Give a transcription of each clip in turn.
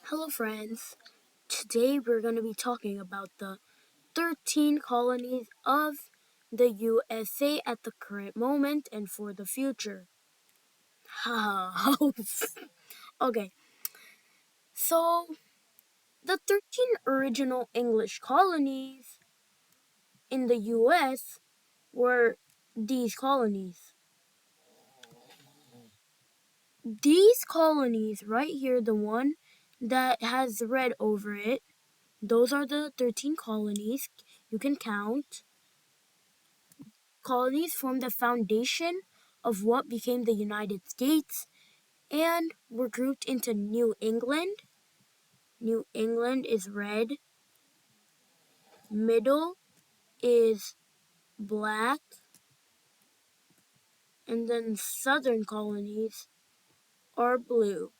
Hello, friends. Today we're going to be talking about the 13 colonies of the USA at the current moment and for the future. Ha! Okay, so the 13 original English colonies in the US were these colonies. These colonies, right here, the one that has red over it, those are the 13 colonies. You can count. Colonies formed the foundation of what became the United States and were grouped into New England. New England is red. Middle is black. And then Southern colonies are blue.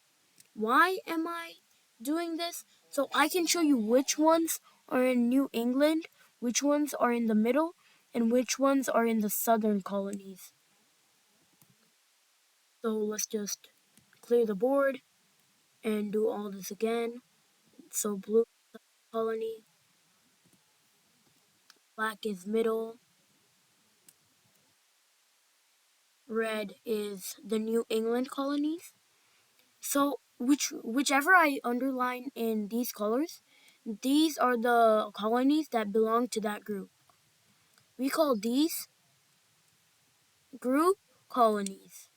Why am I doing this? So I can show you which ones are in New England, which ones are in the middle, and which ones are in the Southern colonies. So let's just clear the board and do all this again. So blue colony, black is middle, red is the New England colonies. So whichever I underline in these colors, these are the colonies that belong to that group. We call these group colonies.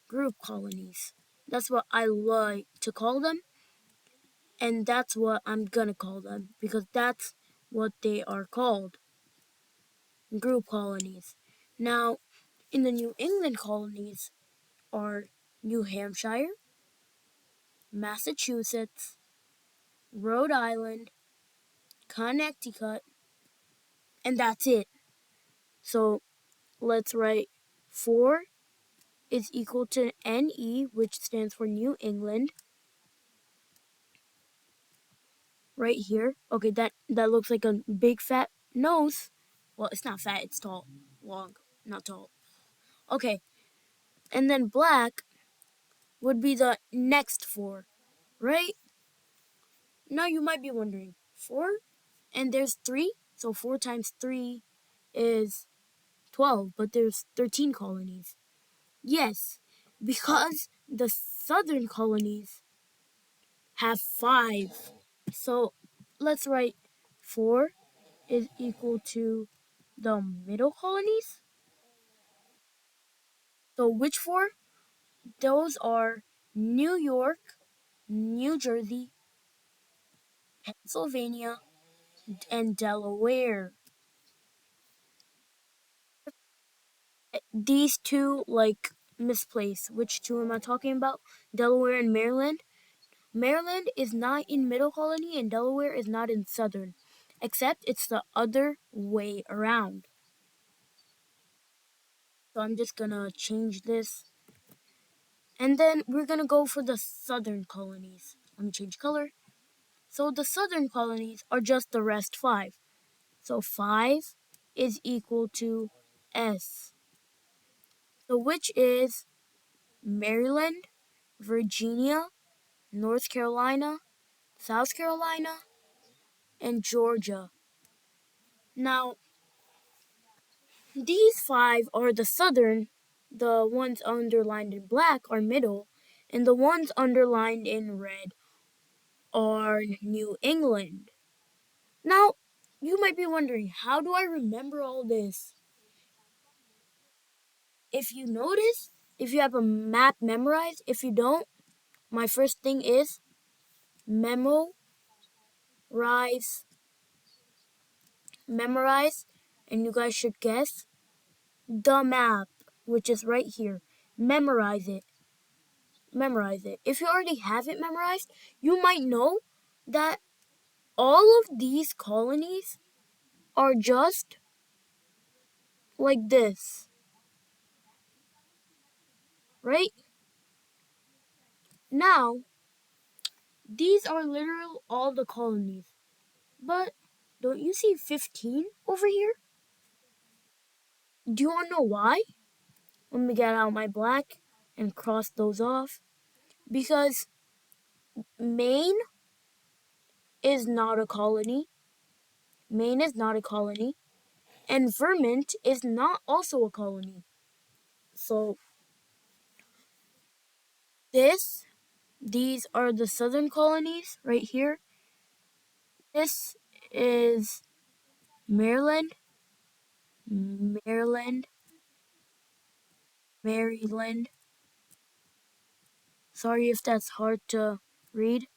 Group colonies. That's what I like to call them, and that's what I'm gonna call them because that's what they are called. Group colonies. Now, in the New England colonies are New Hampshire, Massachusetts, Rhode Island, Connecticut, and that's it. So let's write 4 is equal to NE, which stands for New England, right here. Okay, that looks like a big fat nose. Well, it's not fat, it's tall. Long, not tall. Okay, and then black would be the next 4, right? Now you might be wondering, 4? And there's 3, so 4 times 3 is 12, but there's 13 colonies. Yes, because the southern colonies have 5. So let's write 4 is equal to the middle colonies. So which 4? Those are New York, New Jersey, Pennsylvania, and Delaware. These two, like, misplaced. Which two am I talking about? Delaware and Maryland. Maryland is not in Middle Colony and Delaware is not in Southern, except it's the other way around. So I'm just gonna change this. And then we're gonna go for the Southern colonies. Let me change color. So the Southern colonies are just the rest 5. So 5 is equal to S. So which is Maryland, Virginia, North Carolina, South Carolina, and Georgia. Now, these 5 are the southern, the ones underlined in black are middle, and the ones underlined in red are New England. Now, you might be wondering, how do I remember all this? If you notice, if you have a map memorized, if you don't, my first thing is memorize, memorize, and you guys should guess the map, which is right here. Memorize it. Memorize it. If you already have it memorized, you might know that all of these colonies are just like this, right? Now, these are literal all the colonies. But don't you see 15 over here? Do you want to know why? Let me get out my black and cross those off. Because Maine is not a colony. Maine is not a colony. And Vermont is not also a colony. So these are the southern colonies right here. This is Maryland, Maryland, Maryland. Sorry if that's hard to read.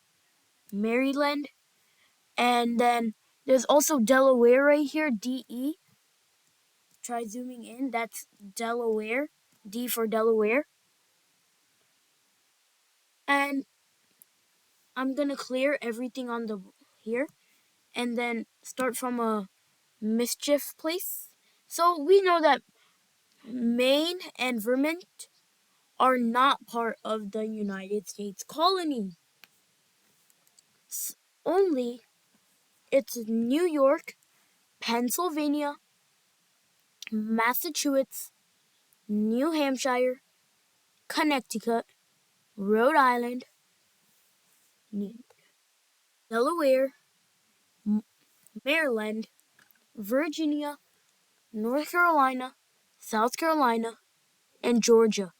Maryland. And then there's also Delaware right here, DE. Try zooming in. That's Delaware. D for Delaware. And I'm gonna clear everything on the here and then start from a mischief place. So we know that Maine and Vermont are not part of the United States colony. Only it's New York, Pennsylvania, Massachusetts, New Hampshire, Connecticut, Rhode Island, Delaware, Maryland, Virginia, North Carolina, South Carolina, and Georgia.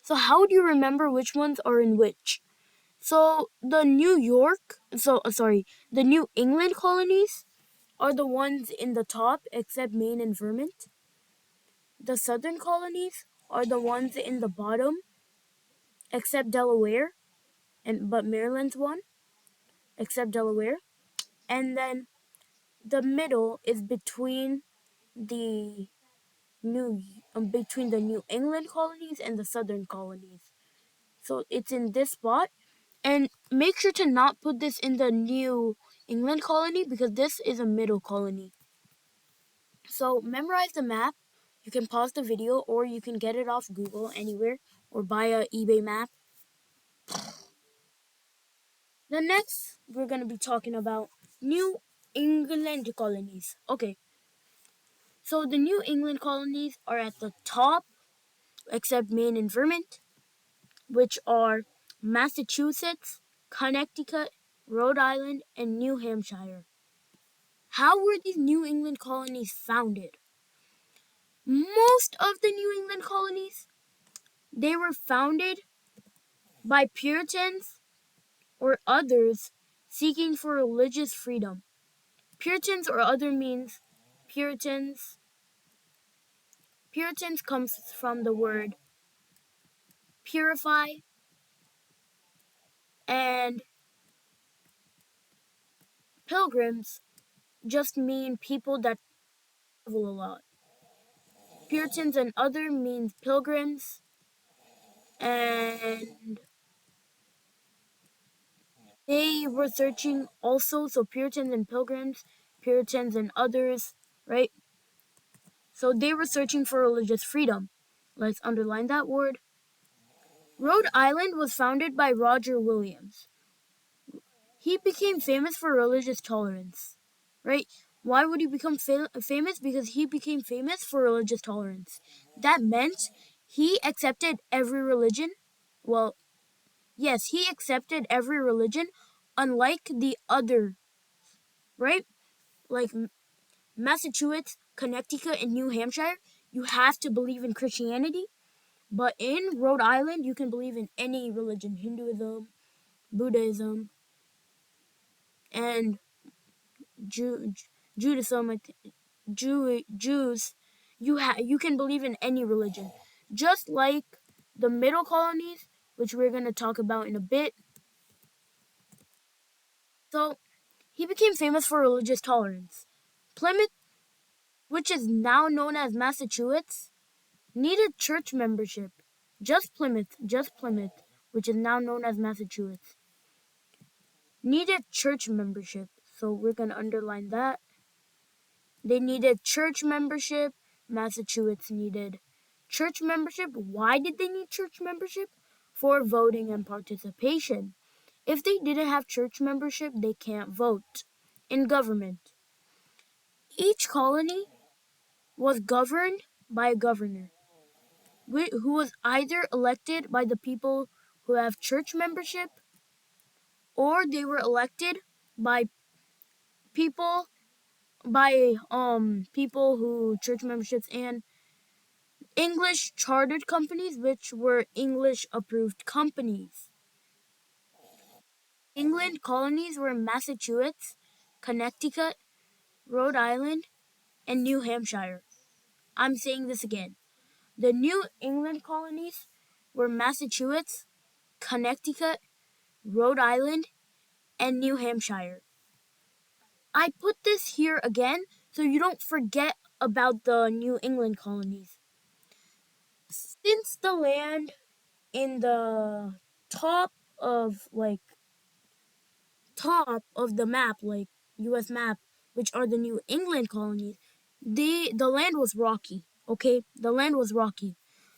So how do you remember which ones are in which? So the New England colonies are the ones in the top except Maine and Vermont. The Southern colonies are the ones in the bottom except Delaware but Maryland's one except Delaware. And then the middle is the New between the New England colonies and the Southern colonies. So it's in this spot. And make sure to not put this in the New England colony because this is a middle colony. So memorize the map. You can pause the video or you can get it off Google anywhere or buy a eBay map. The next, we're going to be talking about New England colonies. Okay, so the New England colonies are at the top, except Maine and Vermont, which are Massachusetts, Connecticut, Rhode Island, and New Hampshire. How were these New England colonies founded? Most of the New England colonies, they were founded by Puritans or others seeking for religious freedom. Puritans or other means Puritans. Puritans comes from the word purify, and pilgrims just mean people that travel a lot. Puritans and other means pilgrims, and they were searching also, so Puritans and pilgrims, Puritans and others, right? So they were searching for religious freedom. Let's underline that word. Rhode Island was founded by Roger Williams. He became famous for religious tolerance, right? Why would he become famous? Because he became famous for religious tolerance. That meant he accepted every religion. Well, yes, he accepted every religion, unlike the other, right? Like Massachusetts, Connecticut, and New Hampshire, you have to believe in Christianity. But in Rhode Island, you can believe in any religion: Hinduism, Buddhism, and Judaism, Jews. You can believe in any religion, just like the middle colonies, which we're going to talk about in a bit. So he became famous for religious tolerance. Plymouth, which is now known as Massachusetts, needed church membership. Just Plymouth, which is now known as Massachusetts, needed church membership. So we're going to underline that. They needed church membership. Massachusetts needed church membership. Why did they need church membership? For voting and participation. If they didn't have church membership, they can't vote in government. Each colony was governed by a governor who was either elected by the people who have church membership or they were elected by people people who church memberships and English chartered companies, which were English approved companies. England colonies were Massachusetts, Connecticut, Rhode Island, and New Hampshire. I'm saying this again. The New England colonies were Massachusetts, Connecticut, Rhode Island, and New Hampshire. I put this here again so you don't forget about the New England colonies. Since the land in the top of like top of the map, like US map, which are the New England colonies, the land was rocky, okay? The land was rocky.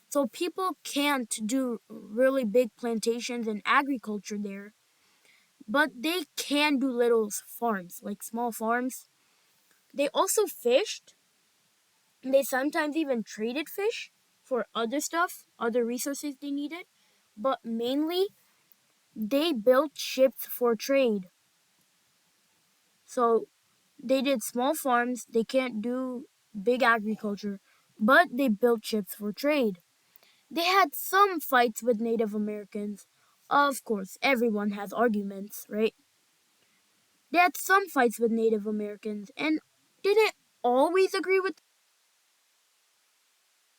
So people can't do really big plantations and agriculture there, but they can do little farms, like small farms. They also fished. They sometimes even traded fish for other stuff, other resources they needed, but mainly they built ships for trade. So they did small farms, they can't do big agriculture, but they built ships for trade. They had some fights with Native Americans. Of course, everyone has arguments, right? They had some fights with Native Americans and didn't always agree with,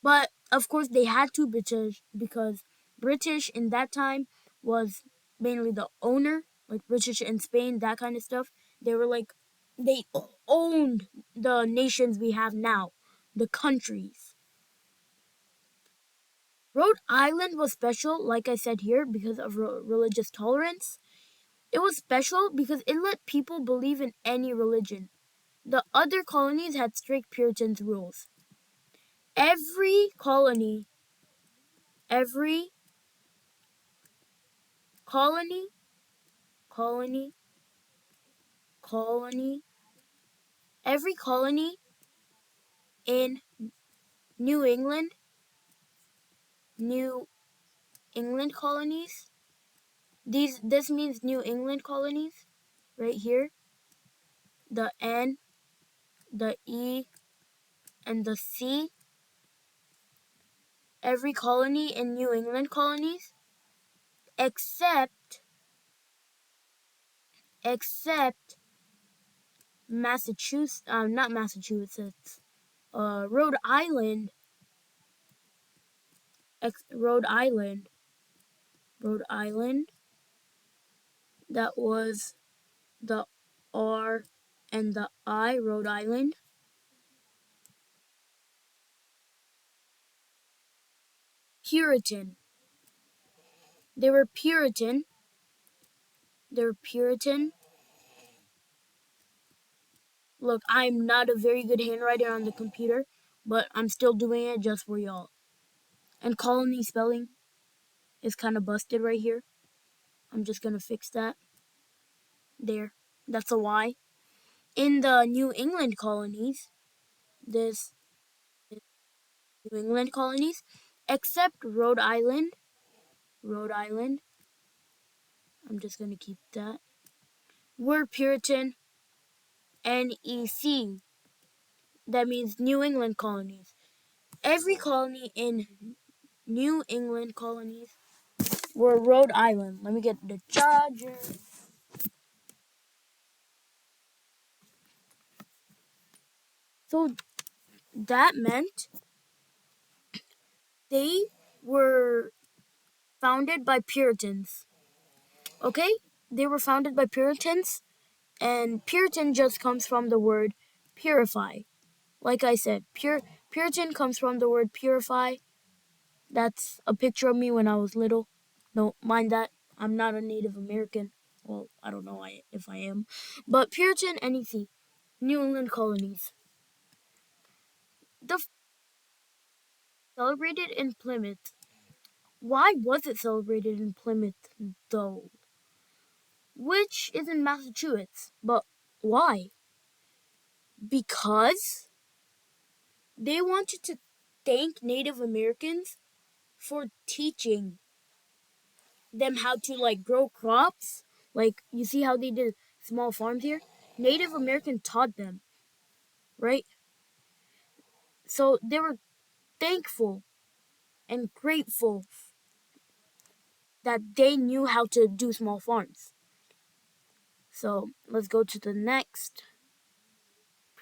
but of course they had to because British in that time was mainly the owner, like British in Spain, that kind of stuff. They were like they owned the nations we have now, the countries. Rhode Island was special, like I said here, because of religious tolerance. It was special because it let people believe in any religion. The other colonies had strict Puritan rules. Every colony, every colony, colony, colony, every colony in New England, New England colonies. This means New England colonies, right here. The N, the E, and the C. Every colony in New England colonies, except except Massachusetts, not Massachusetts, Rhode Island, Rhode Island, Rhode Island. That was the R and the I, Rhode Island. Puritan. They were Puritan. They're Puritan. Look, I'm not a very good handwriter on the computer, but I'm still doing it just for y'all. And colony spelling is kind of busted right here. I'm just gonna fix that. There. That's a Y. In the New England colonies, this is New England colonies, except Rhode Island. Rhode Island. I'm just gonna keep that. We're Puritan NEC. That means New England colonies. Every colony in New England colonies were Rhode Island. Let me get the charger. So that meant they were founded by Puritans. Okay? They were founded by Puritans, and Puritan just comes from the word purify. Like I said, Puritan comes from the word purify. That's a picture of me when I was little. Don't mind that. I'm not a Native American. Well, I don't know if I am. But Puritan NEC, New England colonies. The celebrated in Plymouth. Why was it celebrated in Plymouth, though? Which is in Massachusetts. But why? Because they wanted to thank Native Americans for teaching them how to like grow crops, Like, you see how they did small farms here? Native American taught them, right? So they were thankful and grateful that they knew how to do small farms. So let's go to the next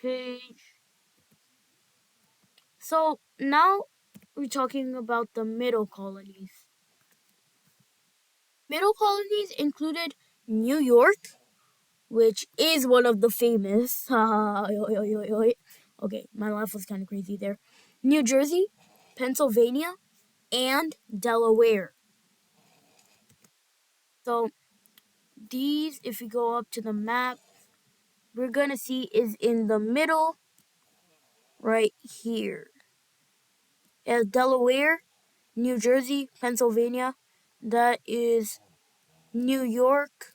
page. So now we're talking about the middle colonies. Middle colonies included New York, which is one of the famous. Okay, my laugh was kind of crazy there. New Jersey, Pennsylvania, and Delaware. So these, if we go up to the map, we're gonna see is in the middle right here. As Delaware, New Jersey, Pennsylvania, that is New York,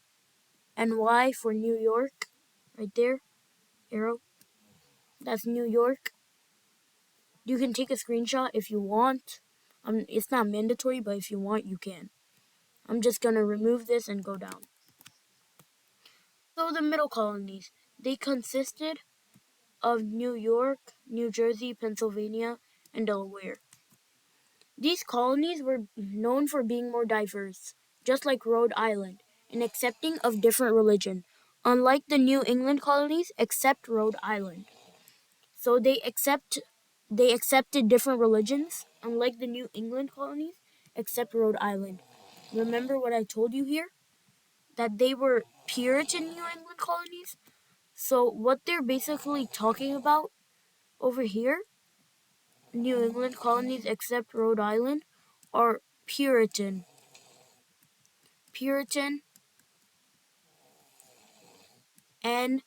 and Y for New York, right there, arrow. That's New York. You can take a screenshot if you want. It's not mandatory, but if you want, you can. I'm just gonna remove this and go down. So the middle colonies, they consisted of New York, New Jersey, Pennsylvania, and Delaware. These colonies were known for being more diverse, just like Rhode Island, and accepting of different religion, unlike the New England colonies, except Rhode Island. So they accepted different religions, unlike the New England colonies, except Rhode Island. Remember what I told you here? That they were Puritan New England colonies? So what they're basically talking about over here, New England colonies except Rhode Island, are Puritan. Puritan, NEC,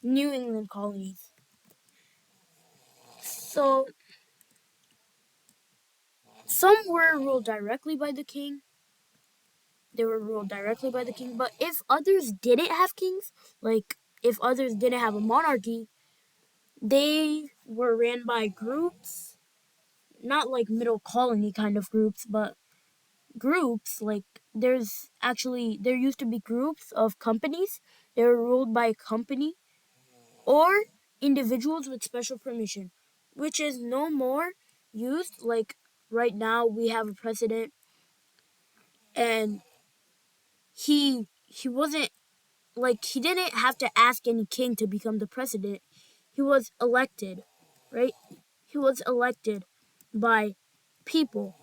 New England colonies. So some were ruled directly by the king. They were ruled directly by the king. But if others didn't have kings, like if others didn't have a monarchy, they were ran by groups, not like middle colony kind of groups, but groups like there used to be groups of companies. They were ruled by a company or individuals with special permission, which is no more used. Like right now, we have a president, and he wasn't like he didn't have to ask any king to become the president. He was elected, right? He was elected by people,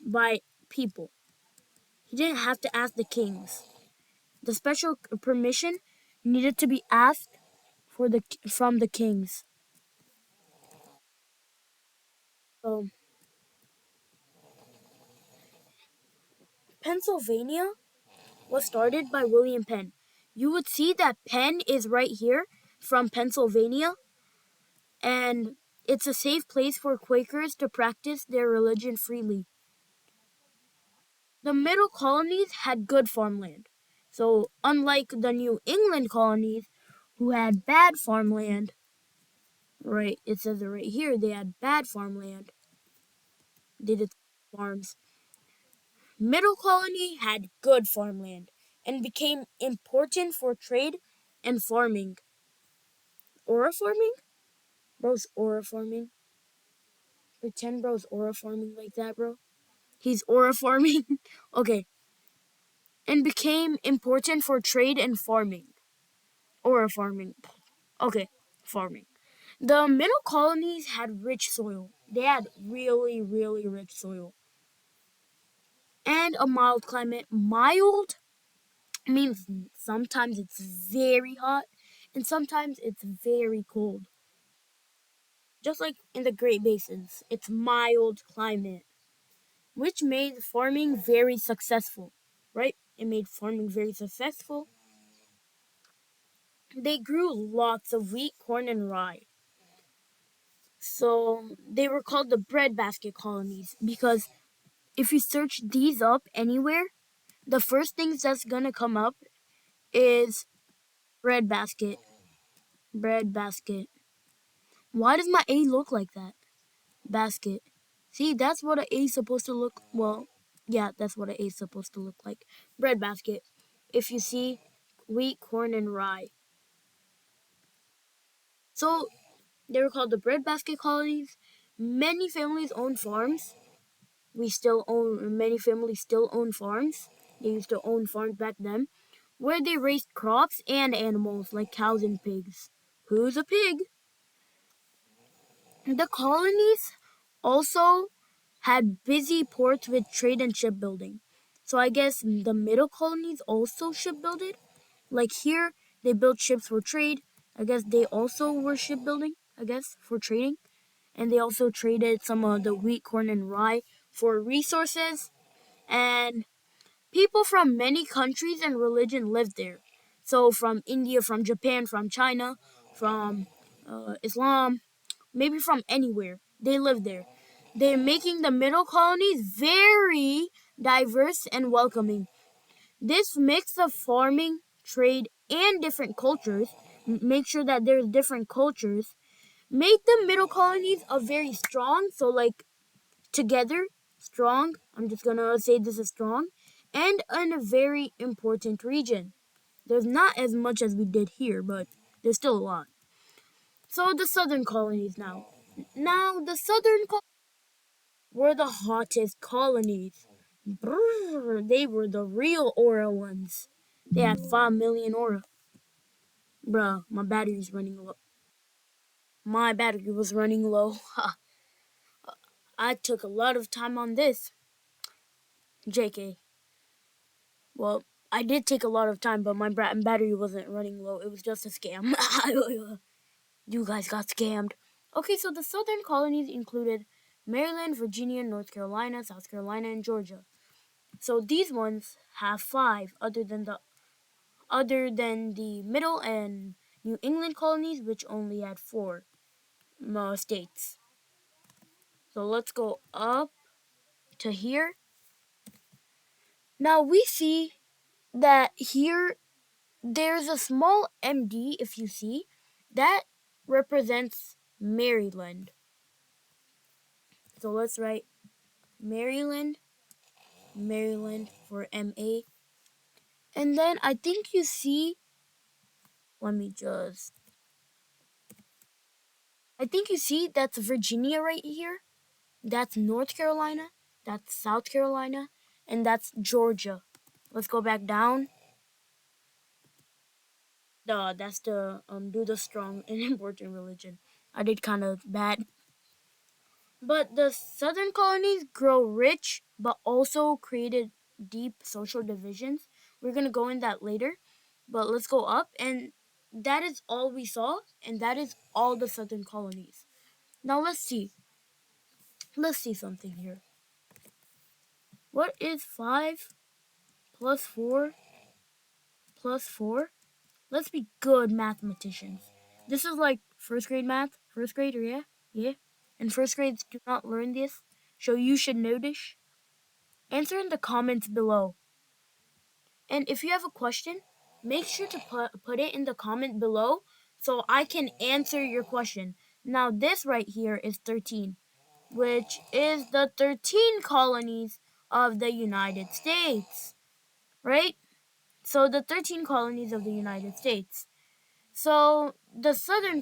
by people. He didn't have to ask the kings. The special permission needed to be asked from the kings. So Pennsylvania was started by William Penn. You would see that Penn is right here from Pennsylvania, and it's a safe place for Quakers to practice their religion freely. The middle colonies had good farmland. So, unlike the New England colonies, who had bad farmland, right? It says it right here, they had bad farmland. They did farms. Middle colony had good farmland and became important for trade and farming. Aura farming? Bro's aura farming. Pretend bro's aura farming like that, bro. He's aura farming. Okay. And became important for trade and farming. Aura farming. Okay, farming. The middle colonies had rich soil. They had really, really rich soil. And a mild climate. Mild means sometimes it's very hot and sometimes it's very cold. Just like in the Great Basins, it's mild climate, which made farming very successful, right? It made farming very successful. They grew lots of wheat, corn, and rye. So they were called the breadbasket colonies because if you search these up anywhere, the first things that's gonna come up is breadbasket. Breadbasket. Why does my A look like that? Basket. See, that's what an A is supposed to look. Well, Yeah, that's what it is supposed to look like. Breadbasket. If you see wheat, corn, and rye. So they were called the breadbasket colonies. Many families own farms. Many families still own farms. They used to own farms back then, where they raised crops and animals like cows and pigs. Who's a pig? The colonies also had busy ports with trade and shipbuilding. So I guess the middle colonies also shipbuilded. Like here, they built ships for trade. I guess they also were shipbuilding, I guess, for trading. And they also traded some of the wheat, corn, and rye for resources. And people from many countries and religion lived there. So from India, from Japan, from China, from Islam, maybe from anywhere. They lived there. They're making the middle colonies very diverse and welcoming. This mix of farming, trade, and different cultures, make sure that there's different cultures, made the middle colonies a very strong, so like together, strong, I'm just gonna say this is strong, and in a very important region. There's not as much as we did here, but there's still a lot. So the southern colonies now. Now the were the hottest colonies. Brrr, they were the real aura ones. They had 5 million aura. Bruh, my battery's running low. My battery was running low. I took a lot of time on this. JK. Well, I did take a lot of time, but my battery wasn't running low. It was just a scam. You guys got scammed. Okay, so the southern colonies included Maryland, Virginia, North Carolina, South Carolina, and Georgia. So these ones have 5 other than the middle and New England colonies, which only had 4 states. So let's go up to here. Now we see that here there's a small MD, if you see, that represents Maryland. So let's write Maryland, Maryland for MA. And then I think you see, let me just, I think you see that's Virginia right here. That's North Carolina, that's South Carolina, and that's Georgia. Let's go back down. That's the do the strong and important religion. I did kind of bad. But the southern colonies grow rich, but also created deep social divisions. We're gonna go in that later, but let's go up, and that is all we saw, and that is all the southern colonies. Now let's see. Let's see something here. What is 5 plus 4 plus 4? Let's be good mathematicians. This is like first grade math. First grader, yeah? Yeah. And first grades do not learn this, so you should know this. Answer in the comments below. And if you have a question, make sure to put it in the comment below so I can answer your question. Now, this right here is 13, which is the 13 colonies of the United States, right? So, the 13 colonies of the United States. So, the southern